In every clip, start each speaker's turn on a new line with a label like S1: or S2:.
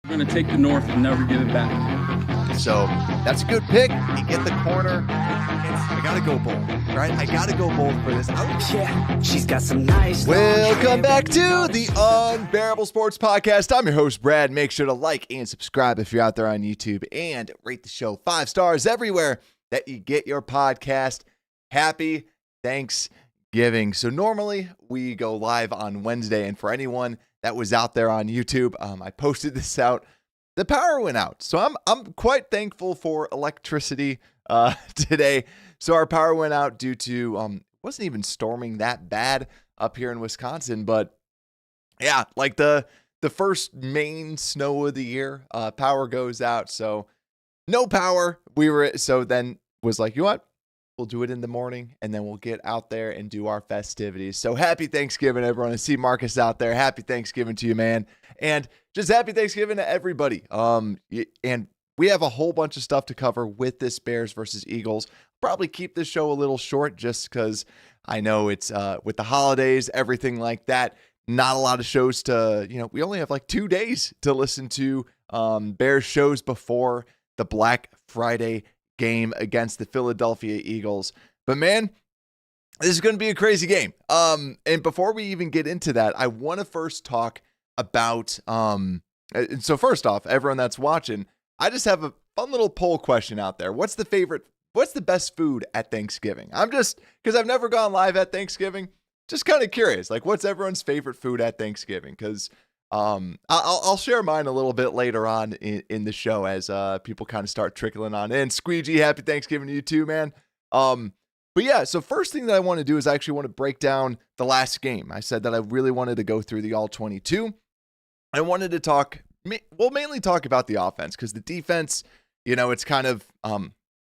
S1: We're going to take the North and never give it back.
S2: So that's a good pick. You get the corner. I got to go bold, right? I got to go bold for this.
S3: Yeah, she's got some nice.
S2: Welcome back to the Unbearable Sports Podcast. I'm your host, Brad. Make sure to like and subscribe if you're out there on YouTube and rate the show 5 stars everywhere that you get your podcast. Happy Thanksgiving. So normally we go live on Wednesday, and for anyone that was out there on YouTube, I posted this out. The power went out, so I'm quite thankful for electricity today. So our power went out due to it wasn't even storming that bad up here in Wisconsin, but yeah, like the first main snow of the year, power goes out. So no power. So then was like, you know what? We'll do it in the morning, and then we'll get out there and do our festivities. So happy Thanksgiving, everyone. I see Marcus out there. Happy Thanksgiving to you, man. And just happy Thanksgiving to everybody. And we have a whole bunch of stuff to cover with this Bears versus Eagles. Probably keep this show a little short just because I know it's with the holidays, everything like that. Not a lot of shows we only have like 2 days to listen to Bears shows before the Black Friday game against the Philadelphia Eagles. But man, this is going to be a crazy game. And before we even get into that, I want to first talk about so first off, everyone that's watching, I just have a fun little poll question out there. What's the best food at Thanksgiving? Because I've never gone live at Thanksgiving, just kind of curious, like what's everyone's favorite food at Thanksgiving? Because I'll share mine a little bit later on in the show as people kind of start trickling on in. Squeegee, happy Thanksgiving to you too, man. But yeah, so first thing that I want to do is I actually want to break down the last game. I said that I really wanted to go through the all 22. I wanted to mainly talk about the offense because the defense, it's kind of,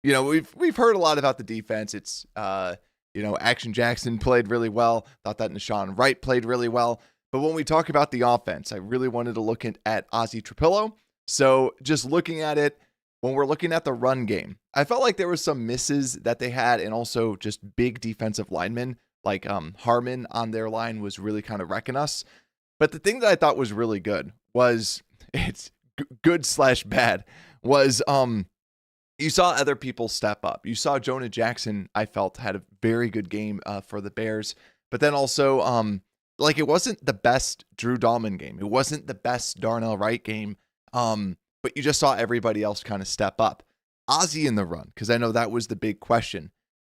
S2: we've heard a lot about the defense. It's, Action Jackson played really well. Thought that Nashawn Wright played really well. But when we talk about the offense, I really wanted to look at Ozzie Trapillo. So just looking at it, when we're looking at the run game, I felt like there were some misses that they had, and also just big defensive linemen like Harmon on their line was really kind of wrecking us. But the thing that I thought was really good was it's good/bad was you saw other people step up. You saw Jonah Jackson, I felt, had a very good game for the Bears. But then also it wasn't the best Drew Dahlman game. It wasn't the best Darnell Wright game. But you just saw everybody else kind of step up. Ozzie in the run, because I know that was the big question.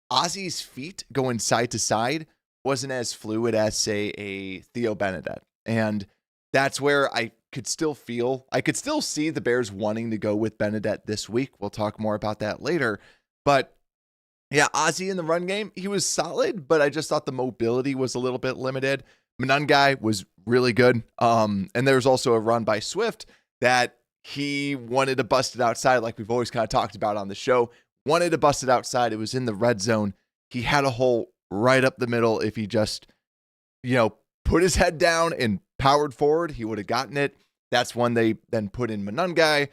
S2: Ozzie's feet going side to side wasn't as fluid as, say, a Theo Benedette. And that's where I could still see the Bears wanting to go with Benedette this week. We'll talk more about that later. But yeah, Ozzie in the run game, he was solid, but I just thought the mobility was a little bit limited. Monangai was really good. And there was also a run by Swift that he wanted to bust it outside, like we've always kind of talked about on the show. Wanted to bust it outside. It was in the red zone. He had a hole right up the middle. If he just, put his head down and powered forward, he would have gotten it. That's when they then put in Monangai.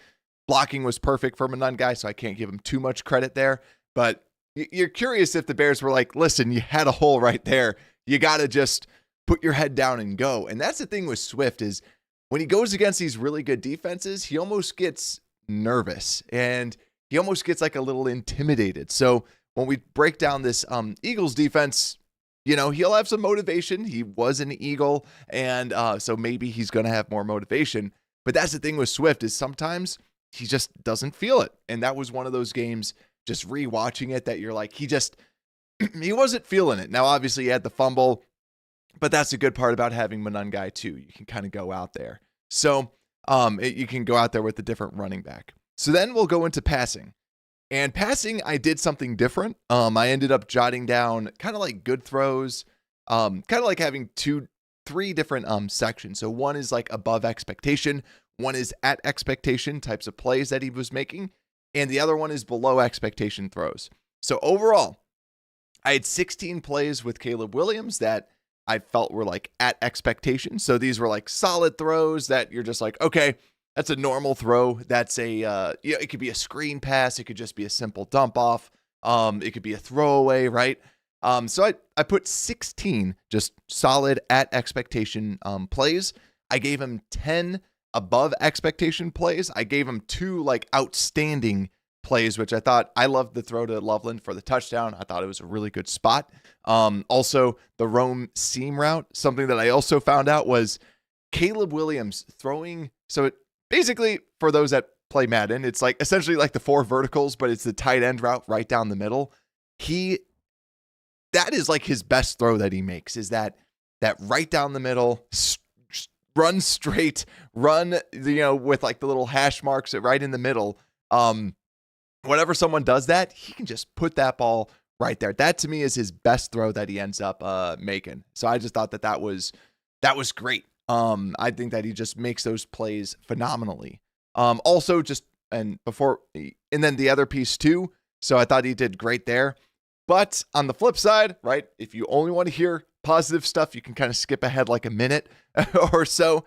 S2: Blocking was perfect for Monangai, so I can't give him too much credit there. But you're curious if the Bears were like, listen, you had a hole right there. You got to just put your head down and go. And that's the thing with Swift is when he goes against these really good defenses, he almost gets nervous and he almost gets like a little intimidated. So when we break down this Eagles defense, he'll have some motivation. He was an Eagle, and so maybe he's going to have more motivation. But that's the thing with Swift is sometimes he just doesn't feel it. And that was one of those games, just rewatching it, that you're like, he wasn't feeling it. Now, obviously, he had the fumble, but that's a good part about having Monangai too. You can kind of go out there. So you can go out there with a different running back. So then we'll go into passing. And passing, I did something different. I ended up jotting down kind of like good throws, kind of like having three different sections. So one is like above expectation, one is at expectation types of plays that he was making, and the other one is below expectation throws. So overall, I had 16 plays with Caleb Williams that I felt were like at expectation. So these were like solid throws that you're just like, okay, that's a normal throw. That's it could be a screen pass. It could just be a simple dump off. It could be a throwaway, right? So I put 16 just solid at expectation plays. I gave him 10 above expectation plays. I gave him 2 like outstanding plays, which I loved the throw to Loveland for the touchdown. I thought it was a really good spot. Also the Rome seam route, something that I also found out was Caleb Williams throwing. So it basically, for those that play Madden, it's like essentially like the 4 verticals, but it's the tight end route right down the middle. That is like his best throw that he makes, is that right down the middle, run straight, run, with like the little hash marks right in the middle. Whenever someone does that, he can just put that ball right there. That to me is his best throw that he ends up making. So I just thought that was great. I think that he just makes those plays phenomenally. Also and then the other piece too. So I thought he did great there. But on the flip side, right, if you only want to hear positive stuff, you can kind of skip ahead like a minute or so.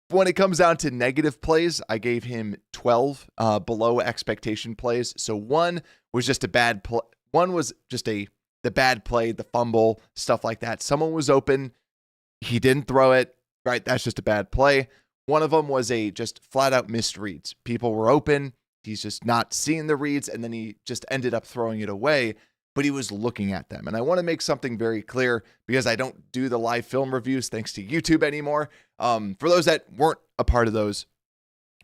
S2: When it comes down to negative plays, I gave him 12 below expectation plays. So one was just a bad play. One was just the bad play, the fumble, stuff like that. Someone was open. He didn't throw it, right? That's just a bad play. One of them was a just flat out missed reads. People were open. He's just not seeing the reads, and then he just ended up throwing it away, but he was looking at them. And I want to make something very clear, because I don't do the live film reviews thanks to YouTube anymore. For those that weren't a part of those,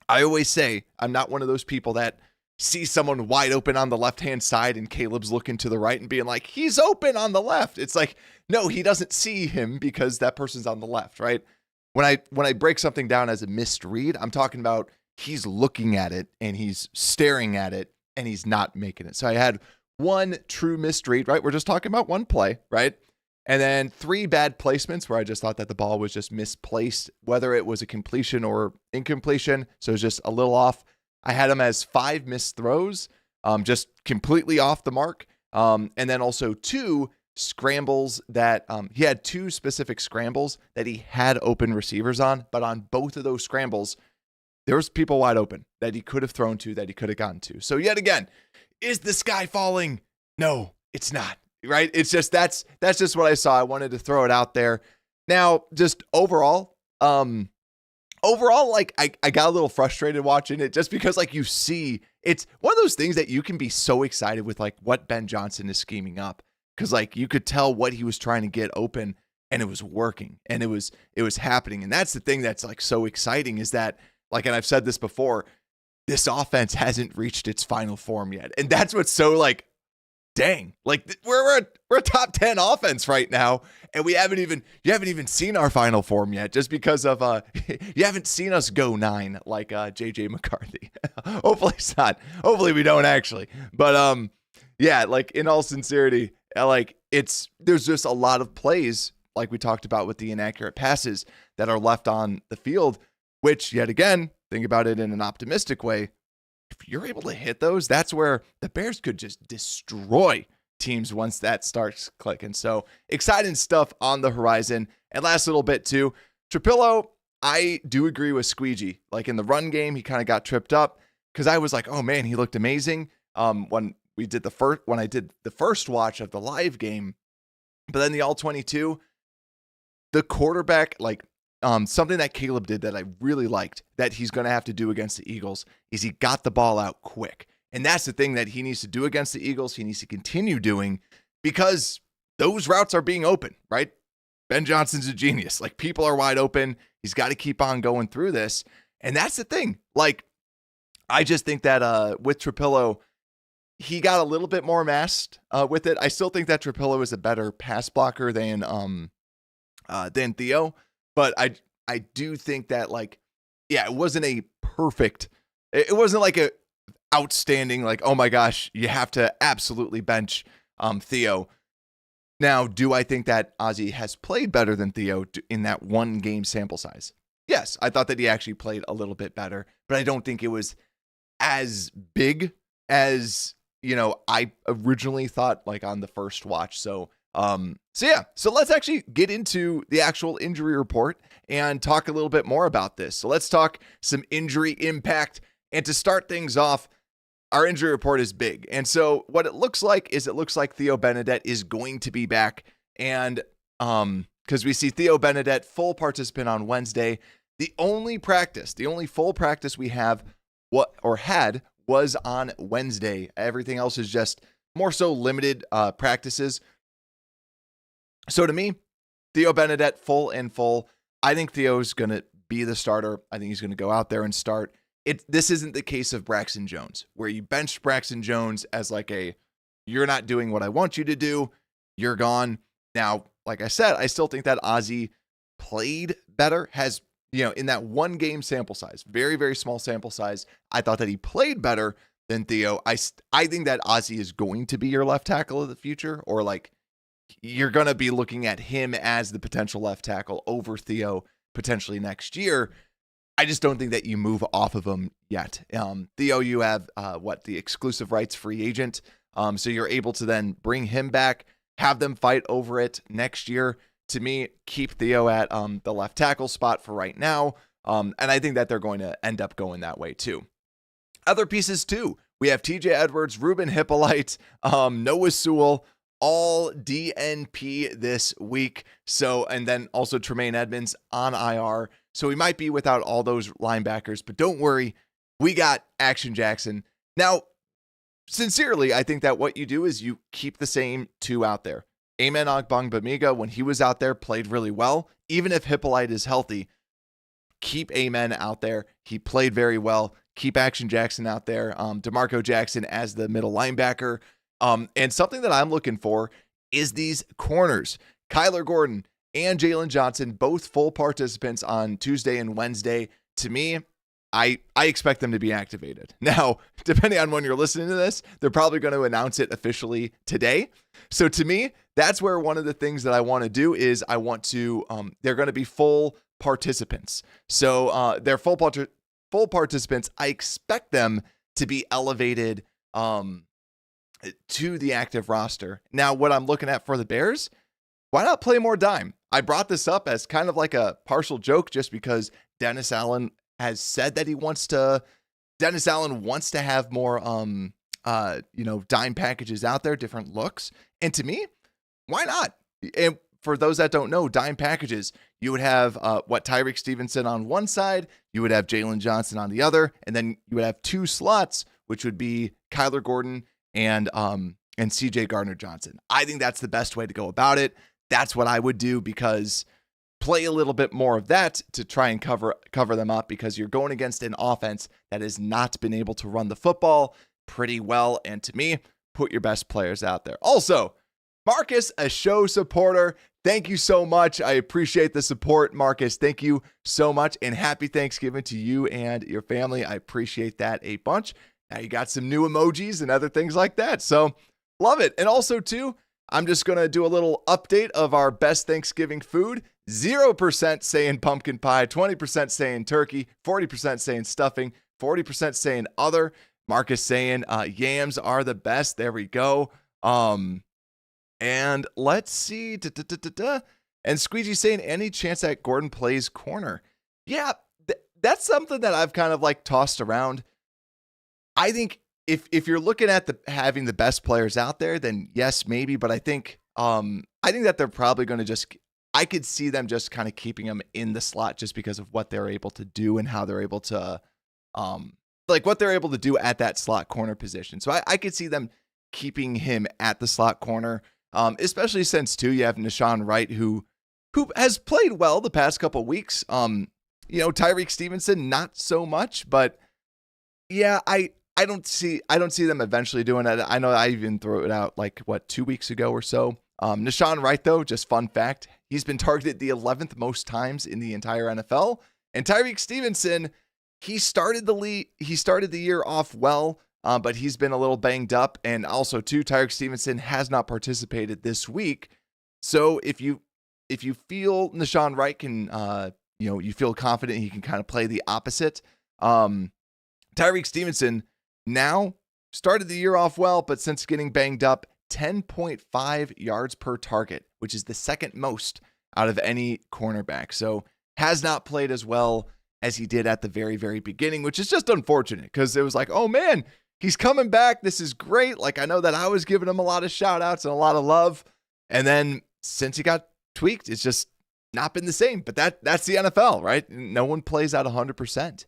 S2: I always say I'm not one of those people that see someone wide open on the left-hand side and Caleb's looking to the right and being like, he's open on the left. It's like, no, he doesn't see him because that person's on the left, right? When I break something down as a missed read, I'm talking about he's looking at it and he's staring at it and he's not making it. So I had one true missed read, right? We're just talking about one play, right? And then 3 bad placements where I just thought that the ball was just misplaced, whether it was a completion or incompletion. So it was just a little off. I had him as 5 missed throws, just completely off the mark. And then also 2 scrambles that he had 2 specific scrambles that he had open receivers on, but on both of those scrambles, there was people wide open that he could have thrown to, that he could have gotten to. So yet again, is the sky falling? No, it's not, right? It's just, that's just what I saw. I wanted to throw it out there. Now, just overall, like I got a little frustrated watching it, just because like you see, it's one of those things that you can be so excited with, like what Ben Johnson is scheming up. Cause like you could tell what he was trying to get open, and it was working, and it was happening. And that's the thing that's like so exciting, is that, like, and I've said this before, this offense hasn't reached its final form yet. And that's what's so like, dang, like we're a top 10 offense right now. And you haven't even seen our final form yet, just because of, you haven't seen us go 9 like JJ McCarthy. Hopefully it's not. Hopefully we don't actually. But yeah, like in all sincerity, like there's just a lot of plays, like we talked about with the inaccurate passes, that are left on the field, which yet again, think about it in an optimistic way. If you're able to hit those, that's where the Bears could just destroy teams once that starts clicking. So exciting stuff on the horizon. And last little bit too, Trapillo, I do agree with Squeegee. Like in the run game, he kind of got tripped up, because I was like, oh man, he looked amazing. When I did the first watch of the live game, but then the all 22, the quarterback, like something that Caleb did that I really liked that he's going to have to do against the Eagles is he got the ball out quick. And that's the thing that he needs to do against the Eagles. He needs to continue doing, because those routes are being open, right? Ben Johnson's a genius. Like, people are wide open. He's got to keep on going through this. And that's the thing. Like, I just think that with Trapillo, he got a little bit more masked with it. I still think that Trapillo is a better pass blocker than Theo. But I do think that, like, yeah, it wasn't like a outstanding, like, oh my gosh, you have to absolutely bench Theo. Now, do I think that Ozzie has played better than Theo in that one game sample size? Yes, I thought that he actually played a little bit better, but I don't think it was as big as, I originally thought, like, on the first watch. So let's actually get into the actual injury report and talk a little bit more about this. So let's talk some injury impact. And to start things off, our injury report is big. And so what it looks like Theo Benedette is going to be back. And because we see Theo Benedette full participant on Wednesday, The only full practice we have had was on Wednesday. Everything else is just more so limited practices. So to me, Theo Benedette, full. I think Theo's going to be the starter. I think he's going to go out there and start. This isn't the case of Braxton Jones, where you benched Braxton Jones as like you're not doing what I want you to do. You're gone. Now, like I said, I still think that Ozzie played better, in that one game sample size, very, very small sample size. I thought that he played better than Theo. I think that Ozzie is going to be your left tackle of the future, or like you're going to be looking at him as the potential left tackle over Theo potentially next year. I just don't think that you move off of him yet. Theo, you have the exclusive rights free agent. So you're able to then bring him back, have them fight over it next year. To me, keep Theo at the left tackle spot for right now. And I think that they're going to end up going that way too. Other pieces too. We have TJ Edwards, Ruben Hippolyte, Noah Sewell, all DNP this week. So, and then also Tremaine Edmonds on IR. So we might be without all those linebackers, but don't worry. We got Action Jackson. Now, sincerely, I think that what you do is you keep the same two out there. Amen Ogbongbemiga, when he was out there, played really well. Even if Hippolyte is healthy, keep Amen out there. He played very well. Keep Action Jackson out there. DeMarco Jackson as the middle linebacker. And something that I'm looking for is these corners. Kyler Gordon and Jaylon Johnson, both full participants on Tuesday and Wednesday. To me, I expect them to be activated. Now, depending on when you're listening to this, they're probably going to announce it officially today. So to me, that's where one of the things that I want to do is I want to, they're going to be full participants. So they're full participants. I expect them to be elevated to the active roster. Now, what I'm looking at for the Bears, why not play more dime? I brought this up as kind of like a partial joke just because Dennis Allen has said that Dennis Allen wants to have more, dime packages out there, different looks. And to me, why not? And for those that don't know, dime packages, you would have Tyreek Stevenson on one side, you would have Jaylon Johnson on the other, and then you would have two slots, which would be Kyler Gordon and CJ Gardner-Johnson. I think that's the best way to go about it. That's what I would do, because play a little bit more of that to try and cover them up, because you're going against an offense that has not been able to run the football pretty well. And to me, put your best players out there. Also, Marcus, a show supporter, thank you so much. I appreciate the support, Marcus. Thank you so much, and happy Thanksgiving to you and your family. I appreciate that a bunch. Now you got some new emojis and other things like that, so love it. And also too, I'm just going to do a little update of our best Thanksgiving food. 0% saying pumpkin pie, 20% saying turkey, 40% saying stuffing, 40% saying other. Marcus saying yams are the best. There we go. And let's see. And Squeegee saying, any chance that Gordon plays corner? Yeah, that's something that I've kind of like tossed around. I think if you're looking at having the best players out there, then yes, maybe. But I think that they're probably going to I could see them just kind of keeping him in the slot just because of what they're able to do and how they're able to, what they're able to do at that slot corner position. So I could see them keeping him at the slot corner, especially since too, you have Nashawn Wright, who has played well the past couple of weeks. Tyreek Stevenson, not so much, but yeah, I don't see them eventually doing it. I know I even threw it out 2 weeks ago or so. Nashawn Wright, though, just fun fact, he's been targeted the 11th most times in the entire NFL. And Tyreek Stevenson, he started the year off well, but he's been a little banged up. And also, too, Tyreek Stevenson has not participated this week. So if you feel Nashawn Wright can, you feel confident he can kind of play the opposite. Tyreek Stevenson now started the year off well, but since getting banged up, 10.5 yards per target, which is the second most out of any cornerback. So has not played as well as he did at the very, very beginning, which is just unfortunate because it was like, oh man, he's coming back. This is great. I know that I was giving him a lot of shout outs and a lot of love. And then since he got tweaked, it's just not been the same, but that's the NFL, right? No one plays out 100%.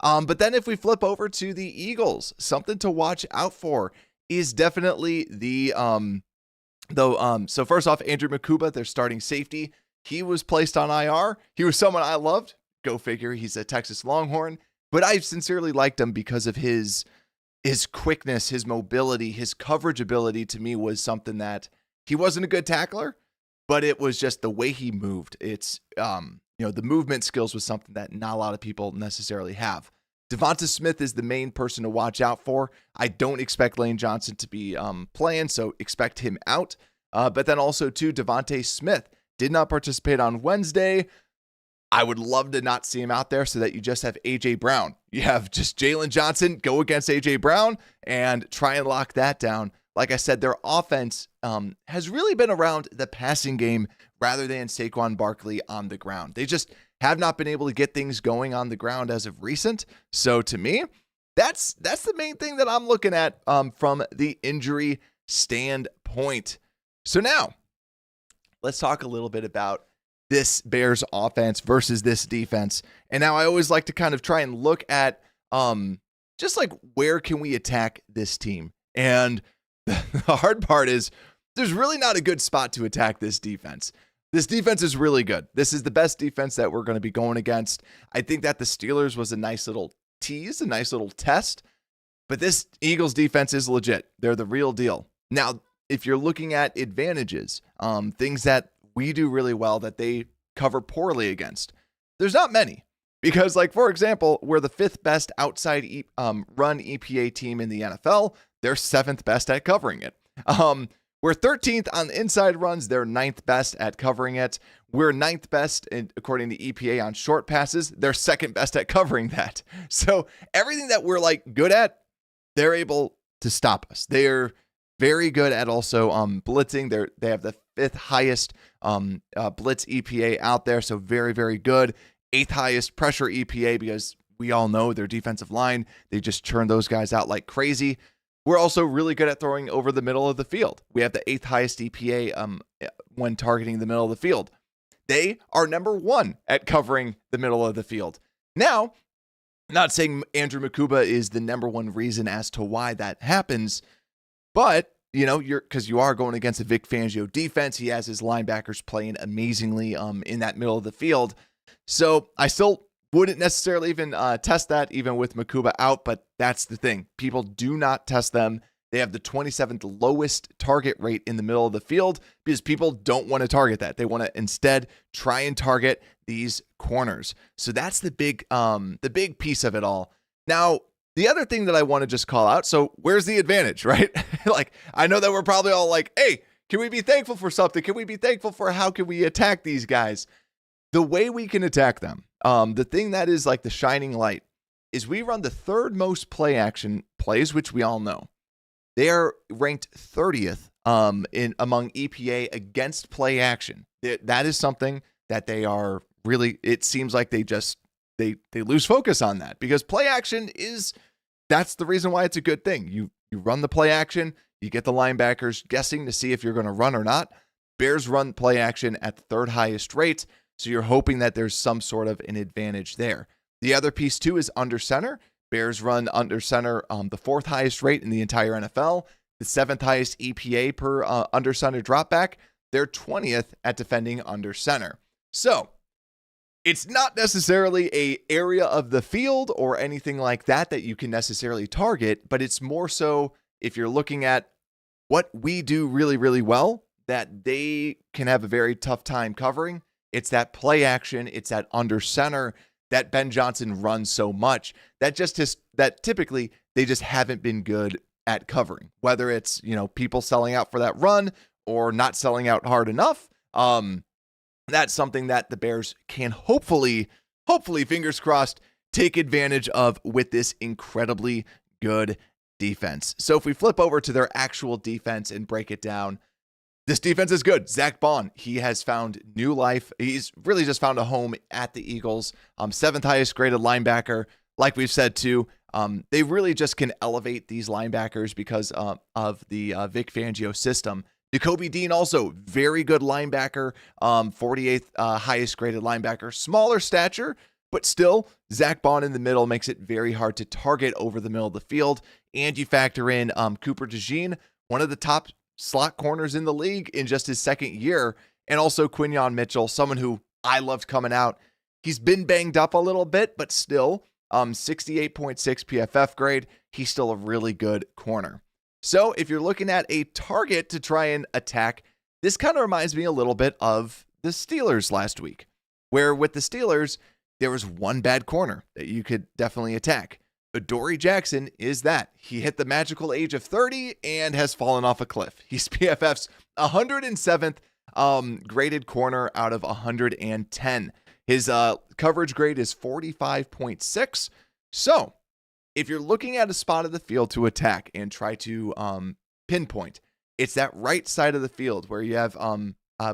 S2: But then if we flip over to the Eagles, something to watch out for is definitely so first off, Andrew Makuba, their starting safety, he was placed on IR. He was someone I loved. Go figure. He's a Texas Longhorn, but I sincerely liked him because of his quickness, his mobility, his coverage ability. To me, was something that he wasn't a good tackler, but it was just the way he moved. It's the movement skills was something that not a lot of people necessarily have. Devonta Smith is the main person to watch out for. I don't expect Lane Johnson to be playing, so expect him out. But then also, too, Devonta Smith did not participate on Wednesday. I would love to not see him out there so that you just have A.J. Brown. You have just Jaylon Johnson go against A.J. Brown and try and lock that down. Like I said, their offense has really been around the passing game rather than Saquon Barkley on the ground. They just have not been able to get things going on the ground as of recent. So to me, that's the main thing that I'm looking at from the injury standpoint. So now, let's talk a little bit about this Bears offense versus this defense. And now I always like to kind of try and look at just like where can we attack this team? And the hard part is there's really not a good spot to attack this defense. This defense is really good. This is the best defense that we're going to be going against. I think that the Steelers was a nice little tease, a nice little test. But this Eagles defense is legit. They're the real deal. Now, if you're looking at advantages, things that we do really well that they cover poorly against, there's not many. Because, like, for example, we're the 5th best outside run EPA team in the NFL. They're 7th best at covering it. We're 13th on the inside runs. They're 9th best at covering it. We're 9th best, according to EPA, on short passes. They're 2nd best at covering that. So everything that we're like good at, they're able to stop us. They're very good at also blitzing. They have the 5th highest blitz EPA out there. So very, very good. 8th highest pressure EPA because we all know their defensive line. They just churn those guys out like crazy. We're also really good at throwing over the middle of the field. We have the 8th highest EPA when targeting the middle of the field. They are number 1 at covering the middle of the field. Now, I'm not saying Andrew Makuba is the number 1 reason as to why that happens, but because you are going against a Vic Fangio defense. He has his linebackers playing amazingly in that middle of the field. So I still wouldn't necessarily even test that even with Makuba out, but that's the thing. People do not test them. They have the 27th lowest target rate in the middle of the field because people don't want to target that. They want to instead try and target these corners. So that's the big piece of it all. Now, the other thing that I want to just call out, so where's the advantage, right? Like, I know that we're probably all like, hey, can we be thankful for something? Can we be thankful for how can we attack these guys? The way we can attack them, the thing that is like the shining light is we run the 3rd most play action plays, which we all know. They are ranked 30th among EPA against play action. That is something that they are really, it seems like they lose focus on that because play action that's the reason why it's a good thing. You run the play action, you get the linebackers guessing to see if you're going to run or not. Bears run play action at the 3rd highest rate. So you're hoping that there's some sort of an advantage there. The other piece, too, is under center. Bears run under center the 4th highest rate in the entire NFL, the 7th highest EPA per under center dropback. They're 20th at defending under center. So it's not necessarily an area of the field or anything like that you can necessarily target, but it's more so if you're looking at what we do really, really well that they can have a very tough time covering. It's that play action. It's that under center that Ben Johnson runs so much that that typically they just haven't been good at covering, whether it's, people selling out for that run or not selling out hard enough. That's something that the Bears can hopefully, fingers crossed, take advantage of with this incredibly good defense. So if we flip over to their actual defense and break it down, this defense is good. Zach Bond, he has found new life. He's really just found a home at the Eagles. 7th highest graded linebacker. Like we've said too, they really just can elevate these linebackers because of the Vic Fangio system. Nakobe Dean also very good linebacker, 48th highest graded linebacker, smaller stature, but still Zach Bond in the middle makes it very hard to target over the middle of the field. And you factor in Cooper DeJean, one of the top slot corners in the league in just his second year, and also Quinyon Mitchell, someone who I loved coming out. He's been banged up a little bit, but still 68.6 PFF grade. He's still a really good corner. So if you're looking at a target to try and attack, this kind of reminds me a little bit of the Steelers last week, where with the Steelers, there was one bad corner that you could definitely attack. Adoree Jackson is that. He hit the magical age of 30 and has fallen off a cliff. He's PFF's 107th graded corner out of 110. His coverage grade is 45.6. So if you're looking at a spot of the field to attack and try to pinpoint, it's that right side of the field where you have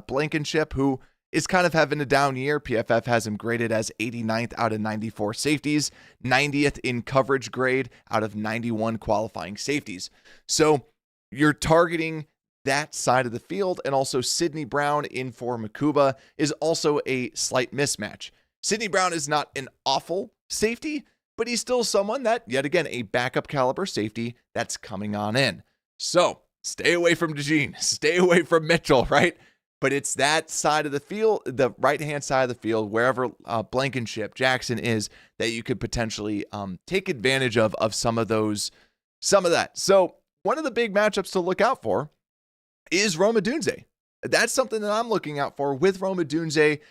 S2: Blankenship, who is kind of having a down year. PFF has him graded as 89th out of 94 safeties, 90th in coverage grade out of 91 qualifying safeties. So you're targeting that side of the field, and also Sidney Brown in for Makuba is also a slight mismatch. Sidney Brown is not an awful safety, but he's still someone that, yet again, a backup caliber safety that's coming on in. So stay away from DeJean, stay away from Mitchell, right? But it's that side of the field, the right-hand side of the field, wherever Blankenship, Jackson is, that you could potentially take advantage of some of that. So one of the big matchups to look out for is Rome Odunze. That's something that I'm looking out for with Rome Odunze.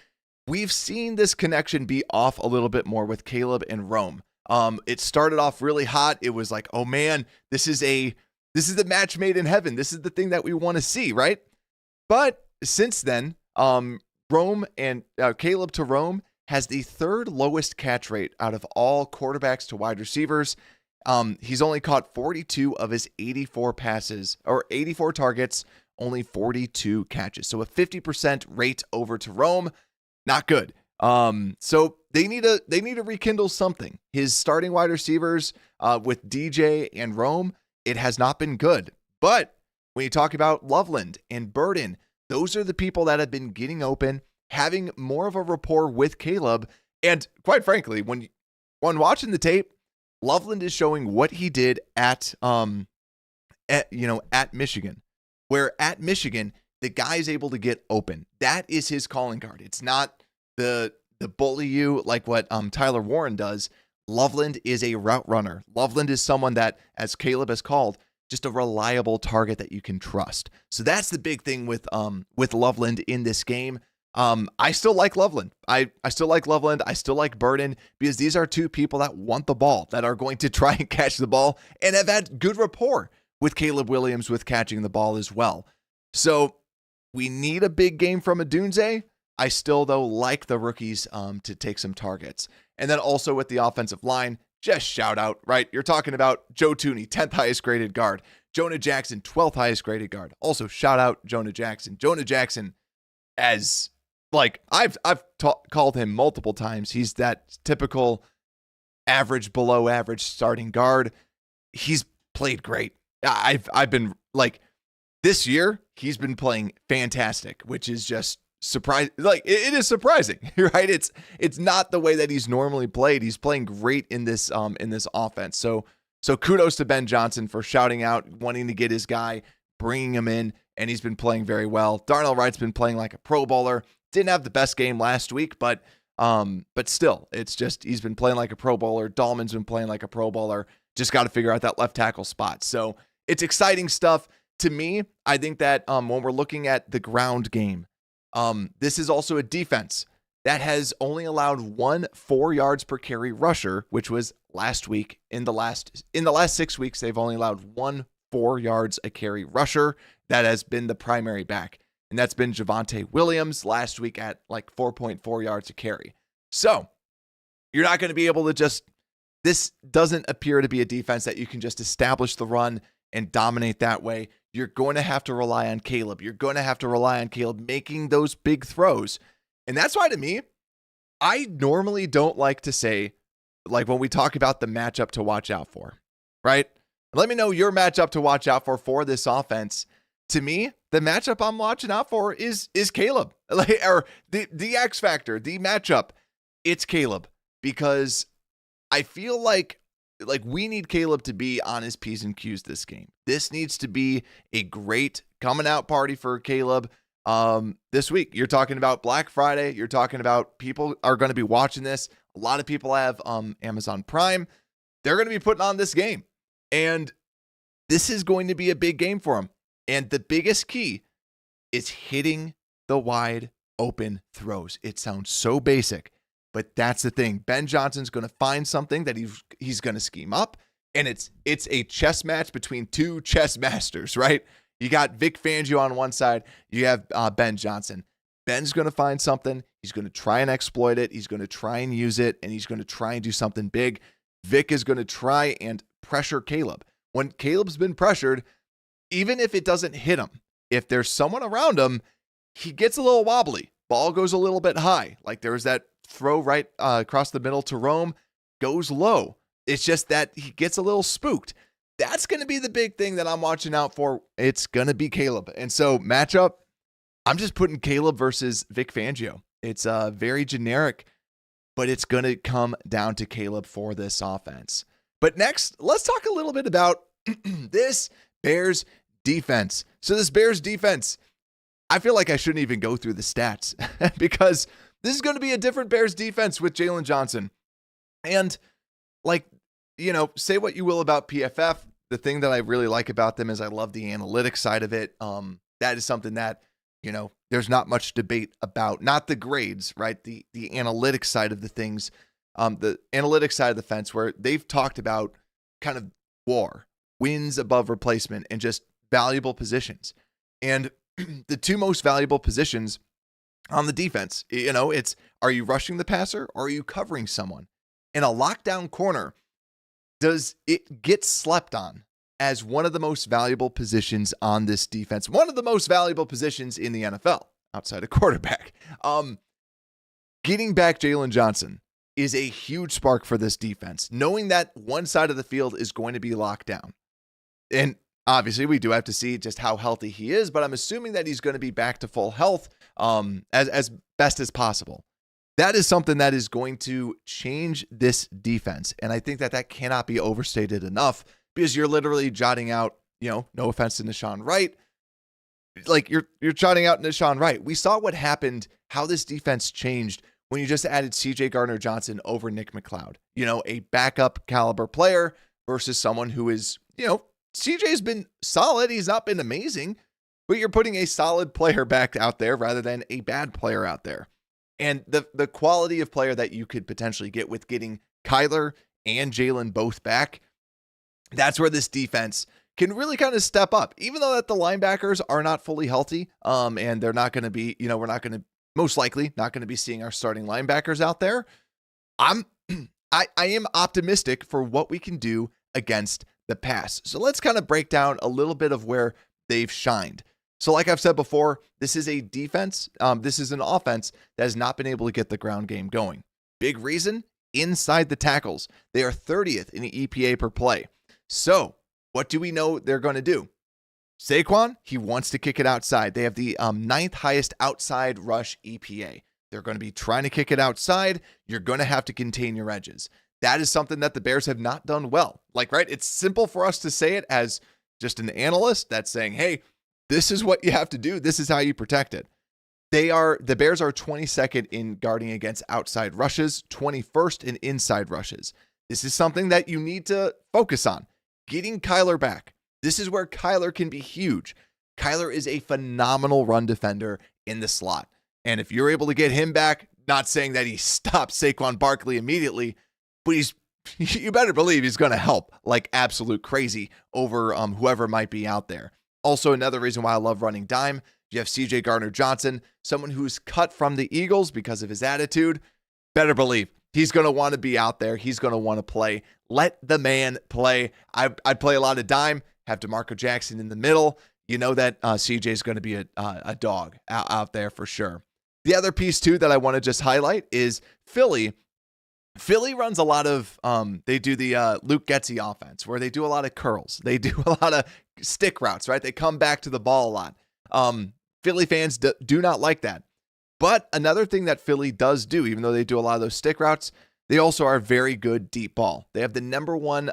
S2: We've seen this connection be off a little bit more with Caleb and Rome. It started off really hot. It was like, oh man, this is the match made in heaven. This is the thing that we want to see, right? But since then, Rome and Caleb to Rome has the third lowest catch rate out of all quarterbacks to wide receivers. He's only caught 42 of his 84 passes, or 84 targets, only 42 catches. So a 50% rate over to Rome, not good. So they need to rekindle something. His starting wide receivers with DJ and Rome, it has not been good. But when you talk about Loveland and Burden, those are the people that have been getting open, having more of a rapport with Caleb. And quite frankly, when watching the tape, Loveland is showing what he did at Michigan, where at Michigan, the guy is able to get open. That is his calling card. It's not the bully you like what Tyler Warren does. Loveland is a route runner. Loveland is someone that, as Caleb has called, just a reliable target that you can trust. So that's the big thing with Loveland in this game. I still like Loveland. I still like Loveland. I still like Burden, because these are two people that want the ball, that are going to try and catch the ball, and have had good rapport with Caleb Williams with catching the ball as well. So we need a big game from Odunze. I still, though, like the rookies to take some targets. And then also with the offensive line, just shout out, right? You're talking about Joe Tooney, 10th highest graded guard. Jonah Jackson, 12th highest graded guard. Also shout out Jonah Jackson. Jonah Jackson, as like I've called him multiple times. He's that typical average, below average starting guard. He's played great. I've been like, this year he's been playing fantastic, which is just surprise. Like it is surprising, right? It's not the way that he's normally played. He's playing great in this offense. So kudos to Ben Johnson for shouting out, wanting to get his guy, bringing him in, and he's been playing very well. Darnell Wright's been playing like a Pro Bowler. Didn't have the best game last week, but still, it's just he's been playing like a Pro Bowler. Dahlman's been playing like a Pro Bowler. Just got to figure out that left tackle spot. So it's exciting stuff. To me, I think that when we're looking at the ground game, this is also a defense that has only allowed 4 yards per carry rusher, which was last week. In the last 6 weeks, they've only allowed 4 yards a carry rusher. That has been the primary back. And that's been Javonte Williams last week at like 4.4 yards a carry. So you're not going to be able to this doesn't appear to be a defense that you can just establish the run and dominate that way. You're going to have to rely on Caleb. You're going to have to rely on Caleb making those big throws. And that's why, to me, I normally don't like to say, like when we talk about the matchup to watch out for, right? Let me know your matchup to watch out for this offense. to me, the matchup I'm watching out for is Caleb, or the X factor, the matchup. It's Caleb, because I feel like we need Caleb to be on his P's and Q's this game. This needs to be a great coming out party for Caleb. This week, you're talking about Black Friday. You're talking about people are going to be watching this. A lot of people have Amazon Prime. They're going to be putting on this game, and this is going to be a big game for him. And the biggest key is hitting the wide open throws. It sounds so basic, but that's the thing. Ben Johnson's going to find something that he's going to scheme up, and it's a chess match between two chess masters, right? You got Vic Fangio on one side. You have Ben Johnson. Ben's going to find something. He's going to try and exploit it. He's going to try and use it, and he's going to try and do something big. Vic is going to try and pressure Caleb. When Caleb's been pressured, even if it doesn't hit him, if there's someone around him, he gets a little wobbly. Ball goes a little bit high. Like there was that throw right across the middle to Rome, goes low. It's just that he gets a little spooked. That's going to be the big thing that I'm watching out for. It's going to be Caleb. And so matchup, I'm just putting Caleb versus Vic Fangio. It's very generic, but it's going to come down to Caleb for this offense. But next, let's talk a little bit about this Bears defense. So this Bears defense, I feel like I shouldn't even go through the stats because this is going to be a different Bears defense with Jaylon Johnson. And say what you will about PFF. The thing that I really like about them is I love the analytics side of it. That is something that, there's not much debate about, not the grades, right? The analytics side of the things, the analytics side of the fence, where they've talked about kind of WAR, wins above replacement, and just valuable positions. And the two most valuable positions on the defense, it's, are you rushing the passer or are you covering someone? In a lockdown corner, does it get slept on as one of the most valuable positions on this defense? One of the most valuable positions in the NFL outside of quarterback. Getting back Jaylon Johnson is a huge spark for this defense, knowing that one side of the field is going to be locked down. And obviously we do have to see just how healthy he is, but I'm assuming that he's going to be back to full health as best as possible. That is something that is going to change this defense. And I think that cannot be overstated enough, because you're literally jotting out, no offense to Nashawn Wright, like you're jotting out Nashawn Wright. We saw what happened, how this defense changed when you just added CJ Gardner-Johnson over Nick McLeod, a backup caliber player versus someone who is, CJ's been solid. He's not been amazing, but you're putting a solid player back out there rather than a bad player out there. And the quality of player that you could potentially get with getting Kyler and Jaylon both back, that's where this defense can really kind of step up, even though that the linebackers are not fully healthy. And they're not going to be, we're not going to, most likely not going to be seeing our starting linebackers out there. I am optimistic for what we can do against the pass. So let's kind of break down a little bit of where they've shined. So like I've said before, this is a defense. This is an offense that has not been able to get the ground game going. Big reason, inside the tackles. They are 30th in the EPA per play. So what do we know they're going to do? Saquon, he wants to kick it outside. They have the 9th highest outside rush EPA. They're going to be trying to kick it outside. You're going to have to contain your edges. That is something that the Bears have not done well. Right? It's simple for us to say it as just an analyst that's saying, hey, this is what you have to do. This is how you protect it. The Bears are 22nd in guarding against outside rushes, 21st in inside rushes. This is something that you need to focus on. Getting Kyler back. This is where Kyler can be huge. Kyler is a phenomenal run defender in the slot. And if you're able to get him back, not saying that he stops Saquon Barkley immediately, but you better believe he's going to help like absolute crazy over whoever might be out there. Also, another reason why I love running dime, you have CJ Gardner-Johnson, someone who's cut from the Eagles because of his attitude. Better believe he's going to want to be out there. He's going to want to play. Let the man play. I'd play a lot of dime, have DeMarco Jackson in the middle. You know that CJ is going to be a dog out there for sure. The other piece, too, that I want to just highlight is Philly. Philly runs a lot of, they do the Luke Getsy offense where they do a lot of curls. They do a lot of stick routes, right? They come back to the ball a lot. Philly fans do not like that. But another thing that Philly does do, even though they do a lot of those stick routes, they also are very good deep ball. They have the number one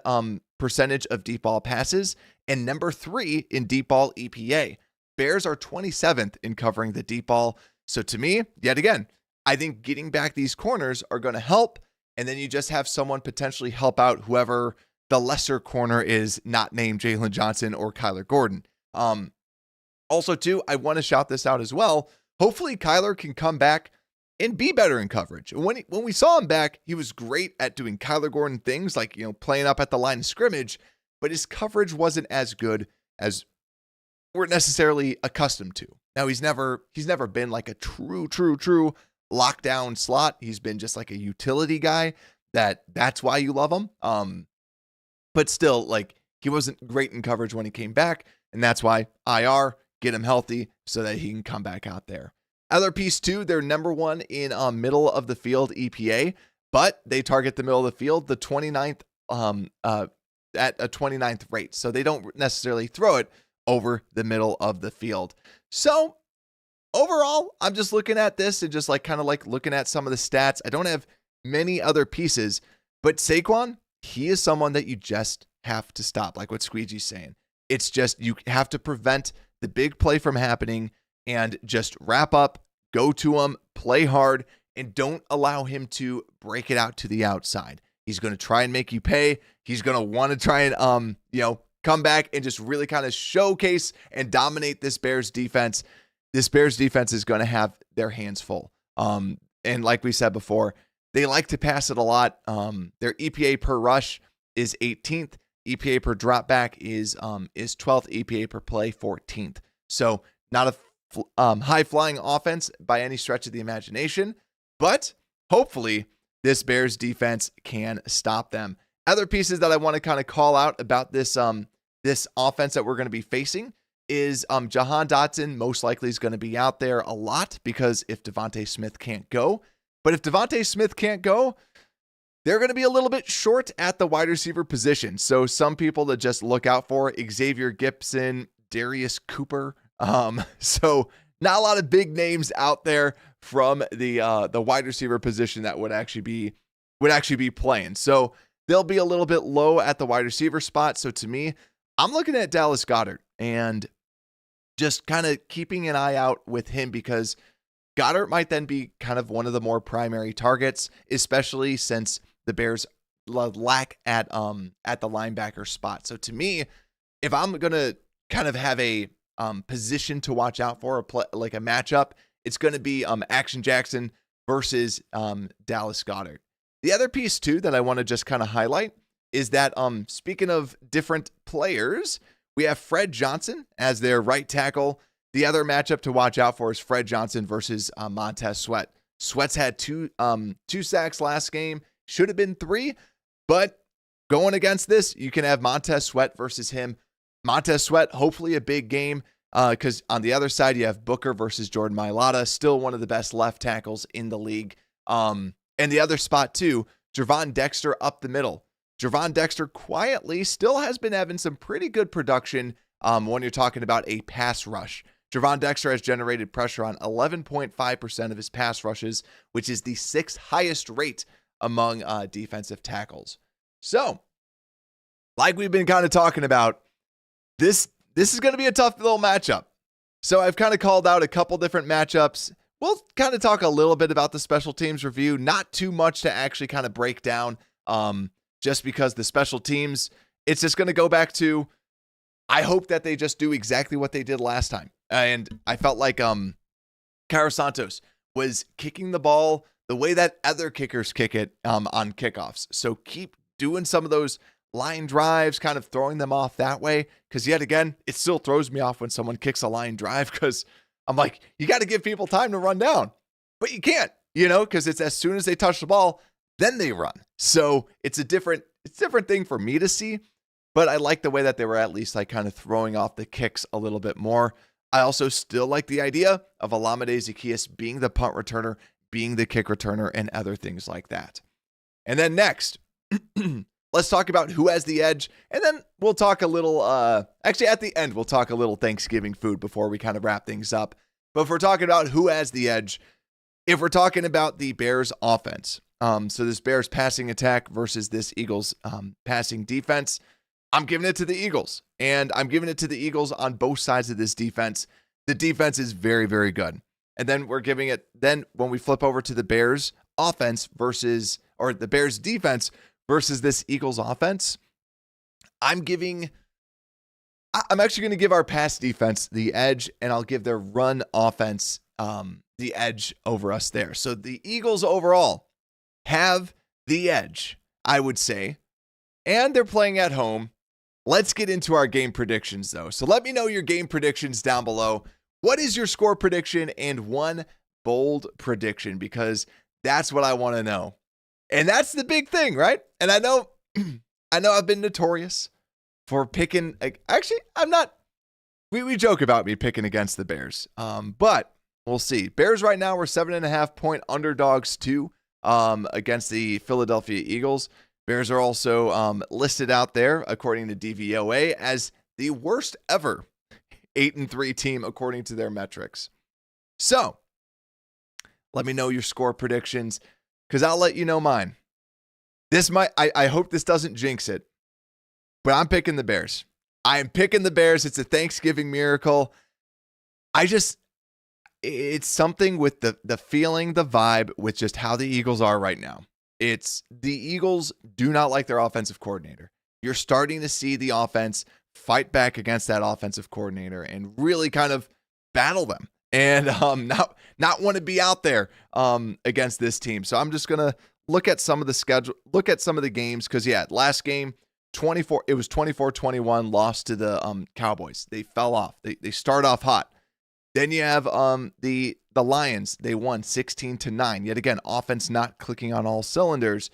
S2: percentage of deep ball passes and number 3 in deep ball EPA. Bears are 27th in covering the deep ball. So to me, yet again, I think getting back these corners are going to help. And then you just have someone potentially help out whoever the lesser corner is, not named Jaylon Johnson or Kyler Gordon. Also, too, I want to shout this out as well. Hopefully, Kyler can come back and be better in coverage. When we saw him back, he was great at doing Kyler Gordon things like, playing up at the line of scrimmage, but his coverage wasn't as good as we're necessarily accustomed to. Now, he's never been like a true lockdown slot. He's been just like a utility guy. That's why you love him. But still, like, he wasn't great in coverage when he came back, and that's why IR, get him healthy so that he can come back out there. Other piece too, they're number 1 in middle of the field EPA, but they target the middle of the field, the 29th at a 29th rate. So they don't necessarily throw it over the middle of the field. So overall, I'm just looking at this and just kind of looking at some of the stats. I don't have many other pieces, but Saquon, he is someone that you just have to stop, like what Squeegee's saying. It's just, you have to prevent the big play from happening and just wrap up, go to him, play hard, and don't allow him to break it out to the outside. He's going to try and make you pay. He's going to want to try and, come back and just really kind of showcase and dominate this Bears defense. This Bears defense is going to have their hands full. And like we said before, they like to pass it a lot. Their EPA per rush is 18th. EPA per drop back is 12th. EPA per play 14th. So not a high flying offense by any stretch of the imagination, but hopefully this Bears defense can stop them. Other pieces that I want to kind of call out about this this offense that we're going to be facing is Jahan Dotson most likely is going to be out there a lot because if Devontae Smith can't go, but if Devontae Smith can't go, they're going to be a little bit short at the wide receiver position. So some people to just look out for: Xavier Gipson, Darius Cooper. So not a lot of big names out there from the wide receiver position that would actually be playing. So they'll be a little bit low at the wide receiver spot. So to me, I'm looking at Dallas Goedert and just kind of keeping an eye out with him because Goddard might then be kind of one of the more primary targets, especially since the Bears lack at the linebacker spot. So to me, if I'm going to kind of have a position to watch out for, like a matchup, it's going to be Action Jackson versus Dallas Goedert. The other piece too that I want to just kind of highlight is that speaking of different players, we have Fred Johnson as their right tackle. The other matchup to watch out for is Fred Johnson versus Montez Sweat. Sweat's had two sacks last game. Should have been 3, but going against this, you can have Montez Sweat versus him. Montez Sweat, hopefully a big game, because on the other side, you have Booker versus Jordan Mailata, still one of the best left tackles in the league. And the other spot too, Gervon Dexter up the middle. Gervon Dexter quietly still has been having some pretty good production when you're talking about a pass rush. Gervon Dexter has generated pressure on 11.5% of his pass rushes, which is the 6th highest rate among defensive tackles. So, like we've been kind of talking about, this is going to be a tough little matchup. So I've kind of called out a couple different matchups. We'll kind of talk a little bit about the special teams review, not too much to actually kind of break down, just because the special teams, it's just going to go back to, I hope that they just do exactly what they did last time. And I felt like Cairo Santos was kicking the ball the way that other kickers kick it on kickoffs. So keep doing some of those line drives, kind of throwing them off that way. Because yet again, it still throws me off when someone kicks a line drive because I'm like, you got to give people time to run down. But you can't, because it's as soon as they touch the ball, then they run. So it's a different thing for me to see. But I like the way that they were at least like kind of throwing off the kicks a little bit more. I also still like the idea of Olamide Zaccheaus being the punt returner, being the kick returner, and other things like that. And then next, let's talk about who has the edge. And then we'll talk a little, actually at the end, we'll talk a little Thanksgiving food before we kind of wrap things up. But if we're talking about who has the edge, if we're talking about the Bears offense, so this Bears passing attack versus this Eagles passing defense, I'm giving it to the Eagles. And I'm giving it to the Eagles on both sides of this defense. The defense is very, very good. And then we're giving it, then when we flip over to the Bears offense versus, or the Bears defense versus this Eagles offense, I'm actually going to give our pass defense the edge, and I'll give their run offense the edge over us there. So the Eagles overall have the edge, I would say, and they're playing at home. Let's get into our game predictions, though. So let me know your game predictions down below. What is your score prediction and one bold prediction? Because that's what I want to know. And that's the big thing, right? And I know I've been notorious for picking. Actually, I'm not. We joke about me picking against the Bears. But we'll see. Bears right now we're 7.5-point underdogs too against the Philadelphia Eagles. Bears are also listed out there, according to DVOA, as the worst ever 8-3 team, according to their metrics. So, let me know your score predictions, because I'll let you know mine. I hope this doesn't jinx it, but I'm picking the Bears. I am picking the Bears. It's a Thanksgiving miracle. It's something with the feeling, the vibe, with just how the Eagles are right now. It's the Eagles do not like their offensive coordinator. You're starting to see the offense fight back against that offensive coordinator and really kind of battle them and not want to be out there against this team. So I'm just going to look at some of the schedule, look at some of the games, because last game, it was 24-21 loss to the Cowboys. They fell off. They start off hot. Then you have the Lions. They won 16-9. Yet again, offense not clicking on all cylinders.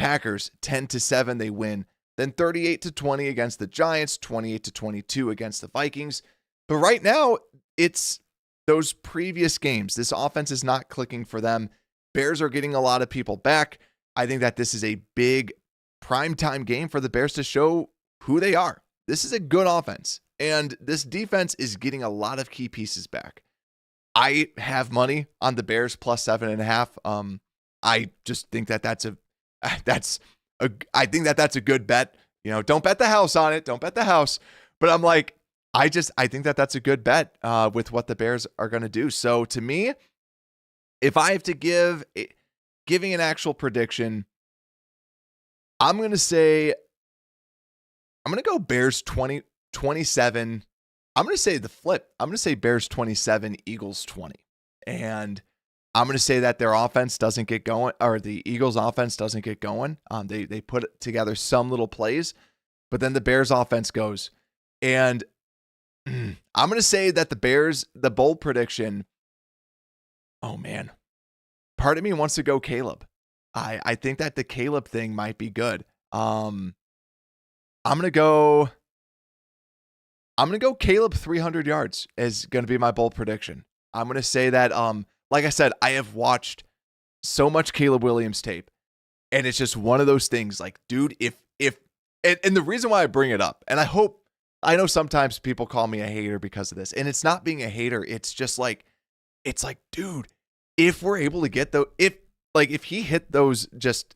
S2: Packers 10-7. They win. Then 38-20 against the Giants. 28-22 against the Vikings. But right now, it's those previous games. This offense is not clicking for them. Bears are getting a lot of people back. I think that this is a big primetime game for the Bears to show who they are. This is a good offense. And this defense is getting a lot of key pieces back. I have money on the Bears plus 7.5. I just think that's a good bet. Don't bet the house on it. Don't bet the house. But I'm like, I think that's a good bet with what the Bears are going to do. So to me, if I have to giving an actual prediction, I'm going to go Bears 27. I'm going to say the flip. I'm going to say Bears 27, Eagles 20. And I'm going to say that their offense doesn't get going, or the Eagles offense doesn't get going. They put together some little plays, but then the Bears offense goes. And I'm going to say that the Bears, the bold prediction, oh man, part of me wants to go Caleb. I think that the Caleb thing might be good. I'm going to go Caleb 300 yards is going to be my bold prediction. I'm going to say that, like I said, I have watched so much Caleb Williams tape, and it's just one of those things like, dude, and the reason why I bring it up, and I know sometimes people call me a hater because of this, and it's not being a hater. It's just like, dude, if we're able to get if he hit those, just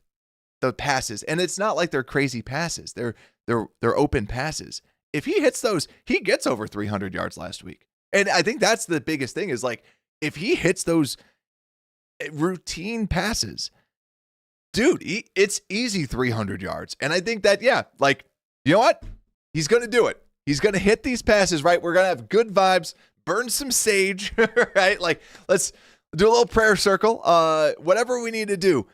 S2: the passes, and it's not like they're crazy passes. They're open passes. If he hits those, he gets over 300 yards last week. And I think that's the biggest thing is like, if he hits those routine passes, dude, it's easy 300 yards. And I think that, you know what? He's going to do it. He's going to hit these passes, right? We're going to have good vibes, burn some sage, right? Like, let's do a little prayer circle, whatever we need to do.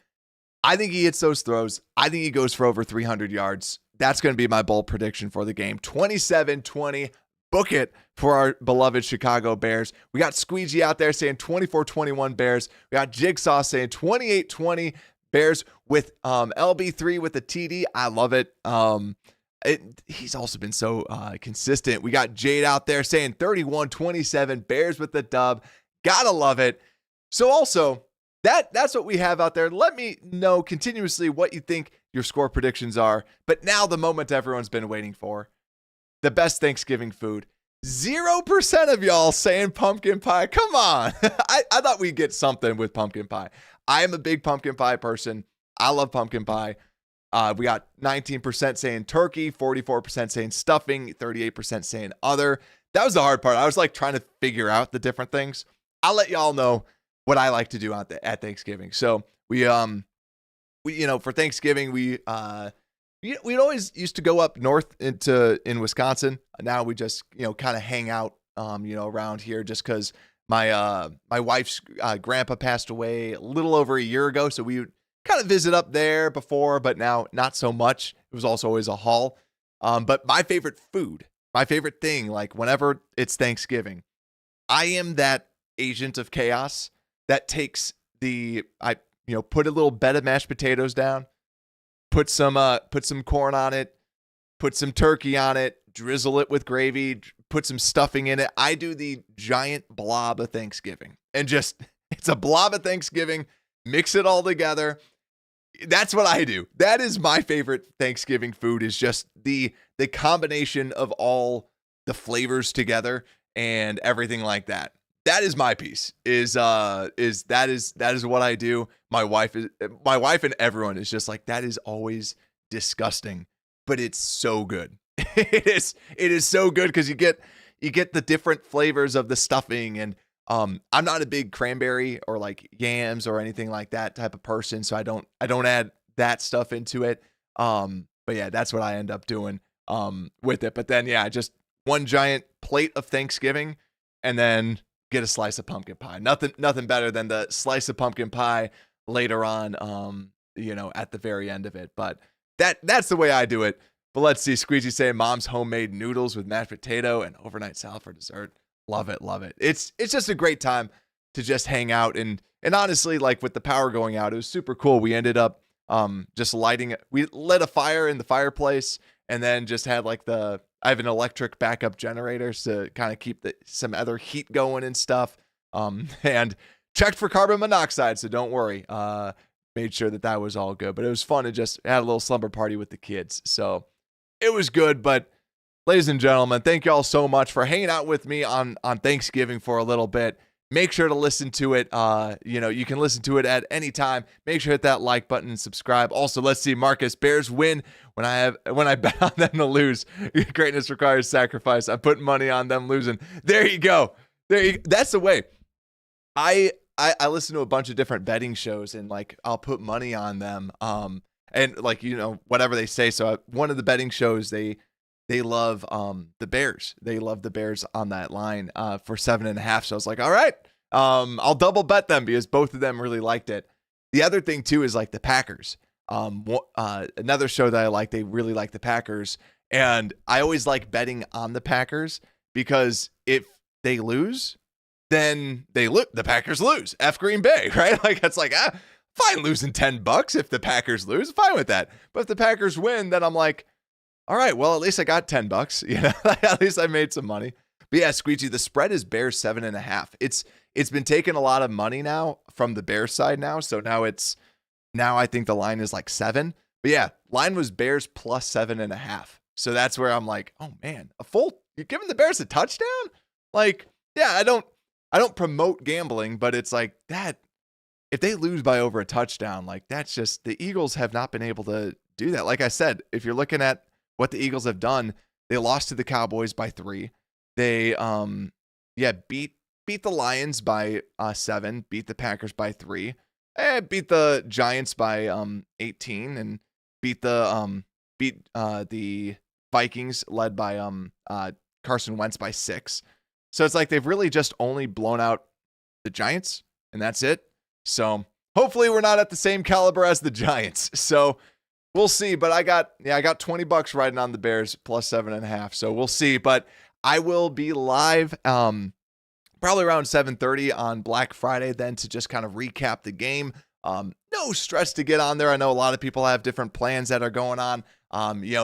S2: I think he hits those throws. I think he goes for over 300 yards. That's going to be my bold prediction for the game. 27-20. Book it for our beloved Chicago Bears. We got Squeegee out there saying 24-21 Bears. We got Jigsaw saying 28-20 Bears with LB3 with the TD. I love it. He's also been so consistent. We got Jade out there saying 31-27 Bears with the dub. Gotta love it. So also, that's what we have out there. Let me know continuously what you think your score predictions are. But now the moment everyone's been waiting for. The best Thanksgiving food. 0% of y'all saying pumpkin pie. Come on. I thought we'd get something with pumpkin pie. I am a big pumpkin pie person. I love pumpkin pie. We got 19% saying turkey, 44% saying stuffing, 38% saying other. That was the hard part. I was like trying to figure out the different things. I'll let y'all know what I like to do at Thanksgiving. So we for Thanksgiving we'd always used to go up north in Wisconsin. Now we just kind of hang out around here just because my wife's grandpa passed away a little over a year ago, so we would kind of visit up there before, but now not so much. It was also always a haul. But my favorite food, my favorite thing, like whenever it's Thanksgiving, I am that agent of chaos that takes put a little bed of mashed potatoes down, put some corn on it, put some turkey on it, drizzle it with gravy, put some stuffing in it. I do the giant blob of Thanksgiving, and it's a blob of Thanksgiving, mix it all together. That's what I do. That is my favorite Thanksgiving food, is just the combination of all the flavors together and everything like that. That is my piece. That is what I do. My wife and everyone is just like, that is always disgusting, but it's so good. It is so good because you get the different flavors of the stuffing, and I'm not a big cranberry or like yams or anything like that type of person, so I don't add that stuff into it. But yeah, that's what I end up doing with it. But then just one giant plate of Thanksgiving, and then get a slice of pumpkin pie. Nothing better than the slice of pumpkin pie later on, at the very end of it. But that's the way I do it. But let's see, Squeegee saying mom's homemade noodles with mashed potato and overnight salad for dessert. Love it, love it. It's just a great time to just hang out, and honestly, like with the power going out, it was super cool. We ended up we lit a fire in the fireplace, and then just had I have an electric backup generator to kind of keep some other heat going and stuff. And checked for carbon monoxide, so don't worry. Made sure that was all good. But it was fun to just have a little slumber party with the kids. So it was good. But ladies and gentlemen, thank you all so much for hanging out with me on Thanksgiving for a little bit. Make sure to listen to it. You can listen to it at any time. Make sure to hit that like button and subscribe. Also, let's see Marcus, Bears win when I bet on them to lose. Greatness requires sacrifice. I'm putting money on them losing. There you go. That's the way. I listen to a bunch of different betting shows, and I'll put money on them. And whatever they say. So one of the betting shows, they love the Bears. They love the Bears on that line for 7.5. So I was like, all right, I'll double bet them because both of them really liked it. The other thing too is the Packers. Another show that I like, they really like the Packers, and I always like betting on the Packers because if they lose, then the Packers lose. F Green Bay, right? It's fine losing $10 if the Packers lose, fine with that. But if the Packers win, then I'm like, all right, well, at least I got $10. At least I made some money. But yeah, Squeegee, the spread is Bears 7.5. It's been taking a lot of money now from the Bears side now. So now I think the line is 7. But yeah, line was Bears plus 7.5. So that's where I'm like, oh man, you're giving the Bears a touchdown? Yeah, I don't promote gambling, but it's that. If they lose by over a touchdown, that's just, the Eagles have not been able to do that. Like I said, if you're looking at what the Eagles have done, they lost to the Cowboys by 3. They beat the Lions by 7, beat the Packers by 3, beat the Giants by 18, and beat the Vikings led by Carson Wentz by 6. So it's they've really just only blown out the Giants, and that's it. So hopefully we're not at the same caliber as the Giants. So we'll see. But I got $20 riding on the Bears plus 7.5. So we'll see. But I will be live probably around 7:30 on Black Friday then to just kind of recap the game. No stress to get on there. I know a lot of people have different plans that are going on,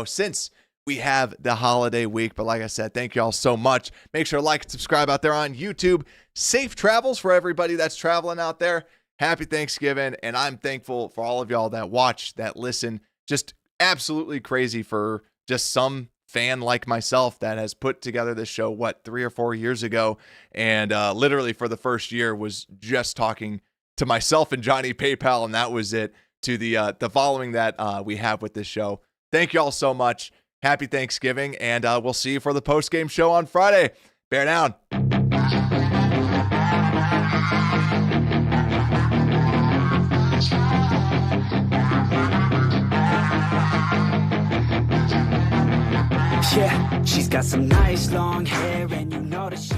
S2: since we have the holiday week. But like I said, thank you all so much. Make sure to like and subscribe out there on YouTube. Safe travels for everybody that's traveling out there. happy Thanksgiving. And I'm thankful for all of y'all that watch, that listen. Just absolutely crazy for just some fan like myself that has put together this show, 3 or 4 years ago. And literally for the first year was just talking to myself and Johnny PayPal, and that was it, to the following that we have with this show. Thank you all so much. Happy Thanksgiving, and we'll see you for the post-game show on Friday. Bear down.
S3: Yeah, she's got some nice long hair, and you know that she's